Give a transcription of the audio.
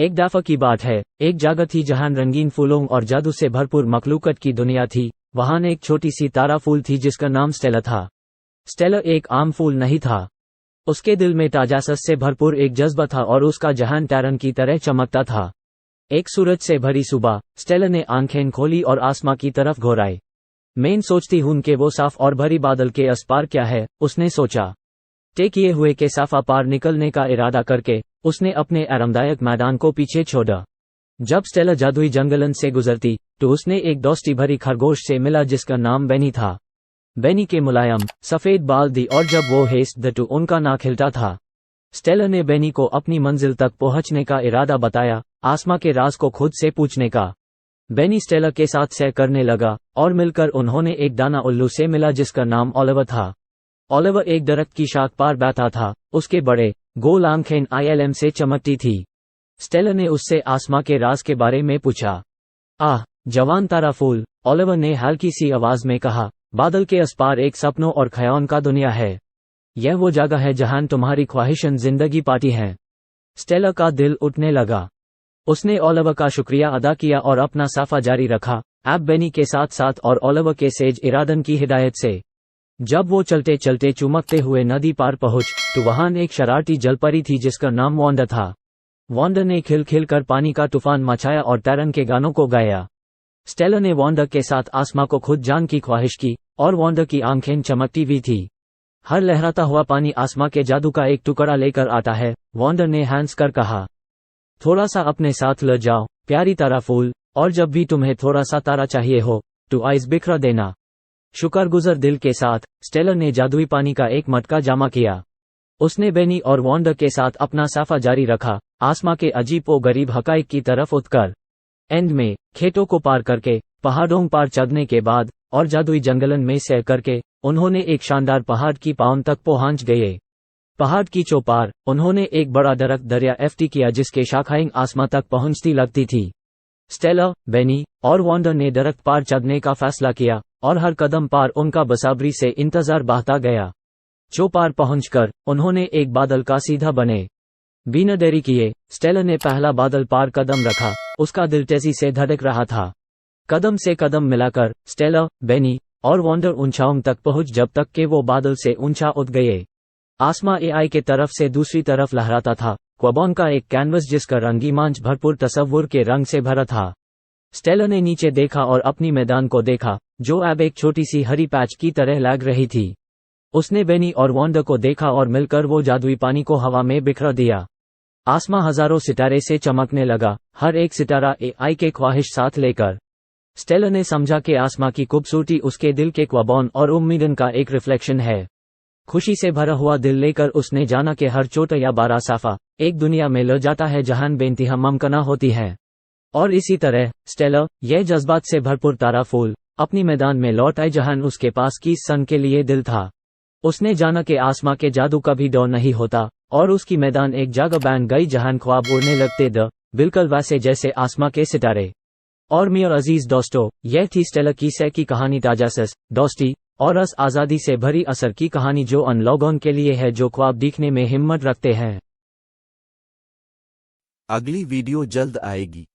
एक दफा की बात है, एक जगह थी जहां रंगीन फूलों और जादू से भरपूर मखलूकत की दुनिया थी। वहां एक छोटी सी तारा फूल थी जिसका नाम स्टेला था। स्टेला एक आम फूल नहीं था। उसके दिल में ताजासस से भरपूर एक जज्बा था और उसका जहान टैरन की तरह चमकता था। एक सूरज से भरी सुबह, स्टेला ने आंखें खोली और आसमां की तरफ घोराई। मैं सोचती हूं कि वो साफ और भरी बादल के उस पार क्या है, उसने सोचा। तय किए हुए के साफा पार निकलने का इरादा करके उसने अपने आरामदायक मैदान को पीछे छोड़ा। जब स्टेला जादुई जंगलन से गुजरती तो उसने एक दोस्ती भरी खरगोश से मिला जिसका नाम बेनी था। बेनी के मुलायम सफेद बाल दी और जब वो हेस्ट तो उनका नाक हिलता था। स्टेला ने बेनी को अपनी मंजिल तक पहुंचने का इरादा बताया, आसमां के राज को खुद से पूछने का। बेनी स्टेला के साथ सैर करने लगा और मिलकर उन्होंने एक दाना उल्लू से मिला जिसका नाम ओलिवर था। ओलिवर एक दरख्त की शाख पर बैठा था, उसके बड़े गोल आंखें ILM से चमकती थी। स्टेला ने उससे आसमां के राज के बारे में पूछा। आह, जवान तारा फूल, ओलिवर ने हल्की सी आवाज में कहा, बादल के उस पार एक सपनों और ख्यालों का दुनिया है। यह वो जगह है जहां तुम्हारी ख्वाहिशें जिंदगी पाती हैं। स्टेला का दिल उठने लगा। उसने ओलिवर का शुक्रिया अदा किया और अपना सफर जारी रखा, अब बेनी के साथ साथ और ओलिवर के सेज इरादन की हिदायत से। जब वो चलते चलते चुमकते हुए नदी पार पहुंच तो वहां एक शरारती जलपरी थी जिसका नाम वांडा था। वांडा ने खिल खिल कर पानी का तूफान मचाया और टैरन के गानों को गाया। स्टेला ने वांडा के साथ आसमां को खुद जान की ख्वाहिश की और वांडा की आंखें चमकती हुई थी। हर लहराता हुआ पानी आसमां के जादू का एक टुकड़ा लेकर आता है, वांडा ने हंस कर कहा। थोड़ा सा अपने साथ ले जाओ प्यारी तारा फूल, और जब भी तुम्हें थोड़ा सा तारा चाहिए हो तो आइस बिखरा देना। शुक्रगुजार दिल के साथ स्टेला ने जादुई पानी का एक मटका जमा किया। उसने बेनी और वांडा के साथ अपना सफर जारी रखा, आसमां के अजीब व गरीब हकाइक की तरफ उठकर। एंड में खेतों को पार करके, पहाड़ों पार चढ़ने के बाद और जादुई जंगलन में सैर करके उन्होंने एक शानदार पहाड़ की पाउन तक पहुंच गए। पहाड़ की चौपार उन्होंने एक बड़ा दरख्त दरिया FT किया जिसके शाखाएं आसमां तक पहुंचती लगती थी। स्टेला, बेनी और वांडा ने दरख्त पार चढ़ने का फैसला किया और हर कदम पार उनका बेसब्री से इंतजार बढ़ता गया। चौपार पहुंचकर उन्होंने एक बादल का सीधा बने। बिना देरी किए स्टेला ने पहला बादल पार कदम रखा, उसका दिल तेजी से धड़क रहा था। कदम से कदम मिलाकर स्टेला, बेनी और वांडा ऊंचाइयों तक पहुंच जब तक कि वो बादल से ऊंचा उठ गए। आसमां AI के तरफ से दूसरी तरफ लहराता था, क्वाबॉन का एक कैनवस जिसका रंगी मंच भरपूर तस्वुर के रंग से भरा था। स्टेला ने नीचे देखा और अपनी मैदान को देखा, जो अब एक छोटी सी हरी पैच की तरह लग रही थी। उसने बेनी और वांडा को देखा और मिलकर वो जादुई पानी को हवा में बिखरा दिया। आसमां हजारों सितारे से चमकने लगा, हर एक सितारा AI के ख्वाहिश साथ लेकर। स्टेला ने समझा कि आसमां की खूबसूरती उसके दिल के ख्वाबों और उम्मीदों का एक रिफ्लेक्शन है। खुशी से भरा हुआ दिल लेकर उसने जाना कि हर छोटा या बड़ा सफर एक दुनिया में ले जाता है जहां बेइंतहा मुमकिन होती है। और इसी तरह स्टेला, यह जज्बात से भरपूर तारा फूल, अपनी मैदान में लौट आई जहां उसके पास किस सन के लिए दिल था। उसने जाना कि आसमां के जादू कभी डर नहीं होता और उसकी मैदान एक जगह बन गई जहां ख्वाब उड़ने लगते थे, बिल्कुल वैसे जैसे आसमां के सितारे। और मेरे अजीज दोस्तों, यह थी स्टेला की सै की कहानी, ताजासस, दोस्ती और उस आज़ादी से भरी असर की कहानी जो उन लोगों के लिए है जो ख्वाब देखने में हिम्मत रखते हैं। अगली वीडियो जल्द आएगी।